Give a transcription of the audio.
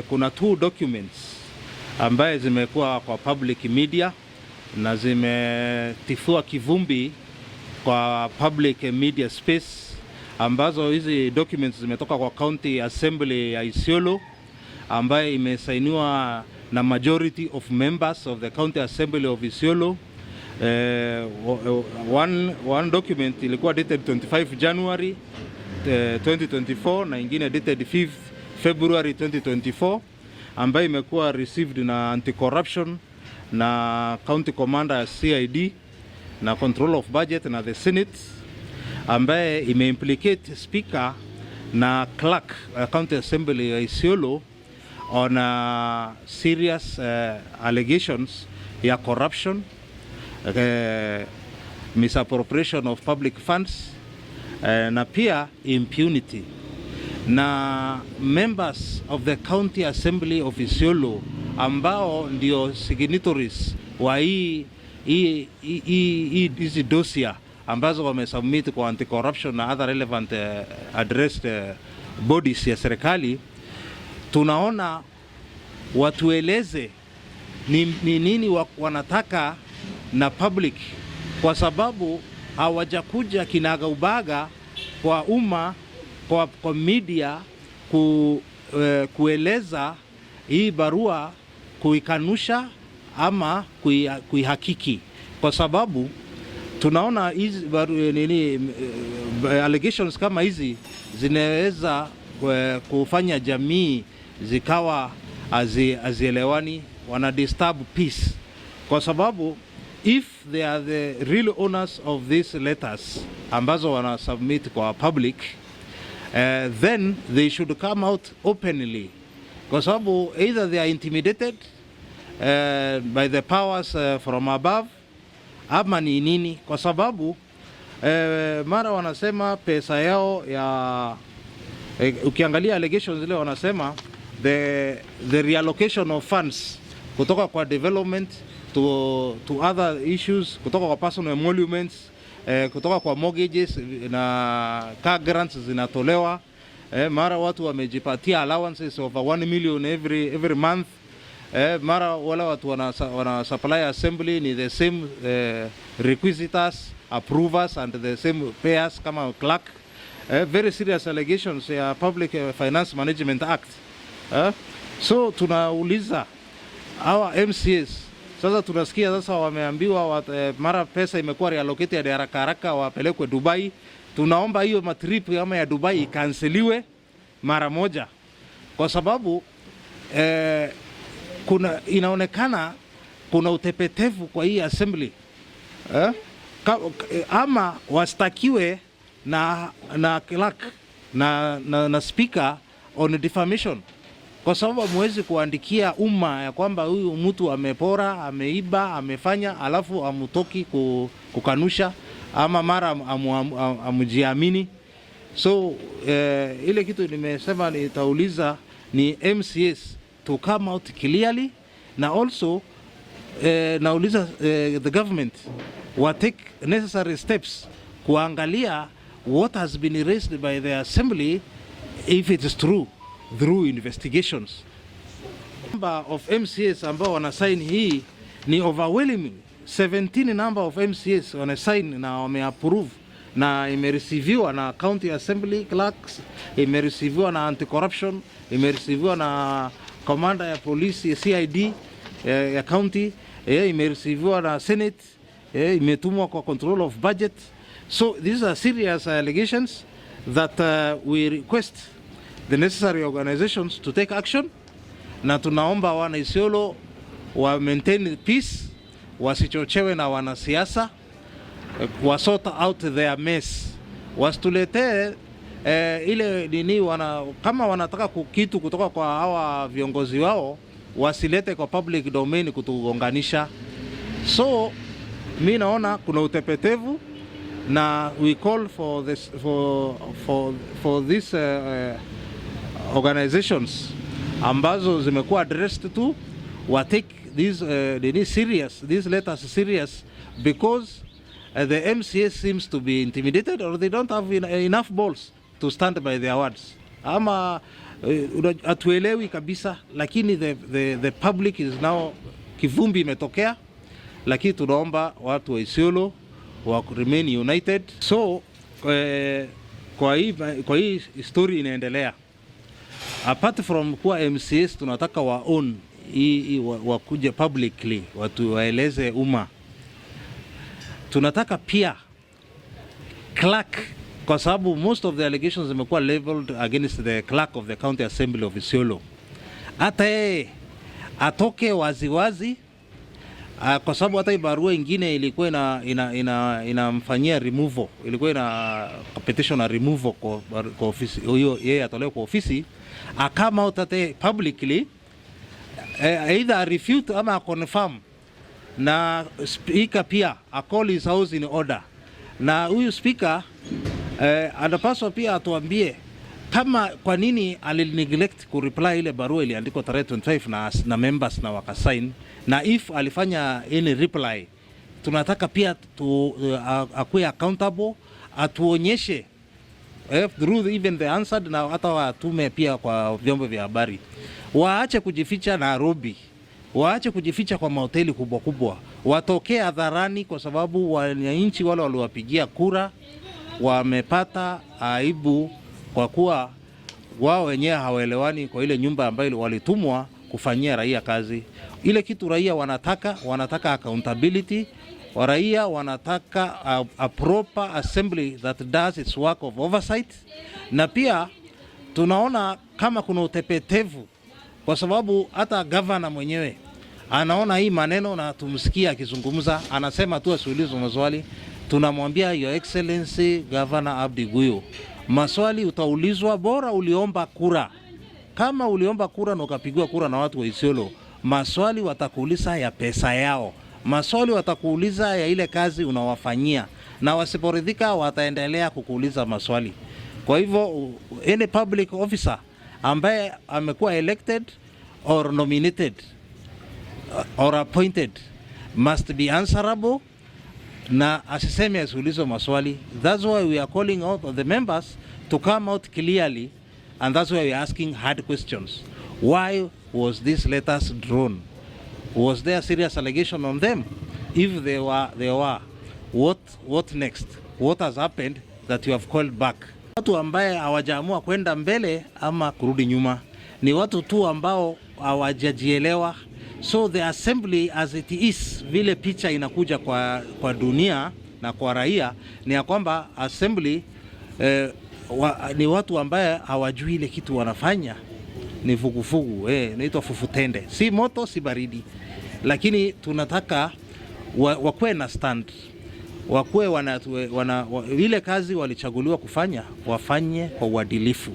kuna 2 documents ambaye zimekuwa kwa public media na zimetifua kivumbi kwa public media space, ambazo hizi documents zimetoka kwa County Assembly ya Isiolo ambaye imesainiwa na majority of members of the County Assembly of Isiolo. One document ilikuwa dated 25 January 2024 na ingine dated 5th February 2024 ambayo imekuwa received na anti-corruption na county commander ya CID na control of budget na the Senate, ambaye imeimplicate speaker na clerk county assembly ya Isiolo on serious allegations ya corruption, misappropriation of public funds na pia impunity. Na members of the county assembly of Isiolo ambao ndio signatories wa hizi dossier ambazo wamesubmit kwa anti-corruption na other relevant addressed bodies ya serikali, tunaona watueleze ni nini wanataka na public, kwa sababu hawajakuja kinagaubaga kwa umma, kwa media kueleza hii barua, kuikanusha ama kuihakiki, kwa sababu tunaona hizi allegations kama hizi zinaweza kufanya jamii zikawa hazielewani, wana disturb peace, kwa sababu if they are the real owners of these letters ambazo wana submit kwa public, then they should come out openly, kwa sababu either they are intimidated by the powers from above ama ni nini, kwa sababu mara wanasema pesa yao ya ukiangalia allegations zile wanasema the reallocation of funds kutoka kwa development to other issues, kutoka kwa personal emoluments, kutoka kwa mortgages na car grants zinatolewa. Mara watu wamejipatia allowances of 1 million every month. Mara wala watu wana supply assembly ni the same requisitors, approvers and the same payers kama clerk. Very serious allegations ya Public Finance Management Act. So tunauliza our MCAs, sasa tunasikia sasa wameambiwa mara pesa imekuwa reallocated haraka haraka wapelekwe Dubai. Tunaomba hiyo matrip kama ya Dubai ikanseliwe mara moja, kwa sababu inaonekana kuna utepetevu kwa hii assembly, ama wastakiwe na clerk na speaker on defamation, kwa sababu mwezi kuandikia umma ya kwamba huyu mtu amepora, ameiba, amefanya, alafu amutoki kukanusha ama mara amujiamini. So ile kitu nimesema nitauliza ni MCAs to come out clearly, na also nauliza the government will take necessary steps kuangalia what has been raised by the assembly, if it is true, through investigations. Number of MCAs ambao wana sign hii ni overwhelming. 17 number of MCAs wana sign na wameapprove, na imereceviwa na county assembly clerks, imereceviwa na anti-corruption, imereceviwa na commander ya police CID ya county, imereceviwa na Senate, imetumwa kwa control of budget. So these are serious allegations that we request the necessary organizations to take action, na tunaomba wana Isiolo wa maintain peace, wasichochewe na wanasiasa, wa sort out their mess, wasituletee ile nini kama wanataka kitu kutoka kwa hawa viongozi wao, wasilete kwa public domain kutugonganisha. So mimi naona kuna utepetevu, na we call for this for this organizations ambazo zimekuwa addressed to take these letters serious, because the MCA seems to be intimidated, or they don't have enough balls to stand by their words. Ama Hatuelewi kabisa, lakini the public is now, kivumbi imetokea, lakini tunaomba watu wa Isiolo wa remain united. So kwa hii story inaendelea, apart from kuwa MCAs tunataka wa own wakuja publicly watu waeleze umma. Tunataka pia Clerk, kwa sababu most of the allegations zimekuwa leveled against the Clerk of the County Assembly of Isiolo. Hata yeye atoke waziwazi, kwa sababu hata barua ingine ilikuwa inamfanyia removal, ilikuwa ina petition na removal kwa ofisi hiyo, yeye atolewe kwa ofisi, akama utate publicly, either refute ama confirm, na speaker pia call his house in order. Na huyu speaker anapaswa pia atuambie kama kwa nini alineglect ku reply ile barua iliandikwa tarehe 25 na members na wakasign, na if alifanya any reply, tunataka pia akuwe accountable, atuonyeshe through even the answered, na hata watume pia kwa vyombo vya habari. Waache kujificha Nairobi, waache kujificha kwa mahoteli kubwa kubwa, watokee hadharani, kwa sababu wananchi wale waliwapigia kura wamepata aibu kwa kuwa wao wenyewe hawaelewani kwa ile nyumba ambayo walitumwa kufanyia raia kazi. Ile kitu raia wanataka accountability, raia wanataka a proper assembly that does its work of oversight. Na pia tunaona kama kuna utepetevu, kwa sababu hata governor mwenyewe anaona hii maneno na tumsikia akizungumza, anasema tu asiulizwe maswali. Tunamwambia Your Excellency Governor Abdi Guyo, maswali utaulizwa, bora uliomba kura. Kama uliomba kura na ukapigwa kura na watu wa Isiolo, maswali watakuuliza ya pesa yao, maswali watakuuliza ya ile kazi unawafanyia, na wasiporidhika wataendelea kukuuliza maswali. Kwa hivyo any public officer ambaye amekuwa elected or nominated or appointed must be answerable, na asiseme asiulizwe maswali. That's why we are calling out the members to come out clearly, and that's why we are asking hard questions. Why was these letters drawn? Was there a serious allegation on them? If they were, what next? What has happened that you have called back? Watu ambaye hawajaamua kwenda mbele ama kurudi nyuma, ni watu tu ambao hawajajielewa. So the assembly as it is, vile picha inakuja kwa dunia na kwa raia, ni ya kwamba assembly ni watu ambaye hawajui ile kitu wanafanya, ni fugufugu, inaitwa fufutende, si moto si baridi. Lakini tunataka wakuwe na stand, wakuwe ile kazi walichaguliwa kufanya, wafanye kwa uadilifu.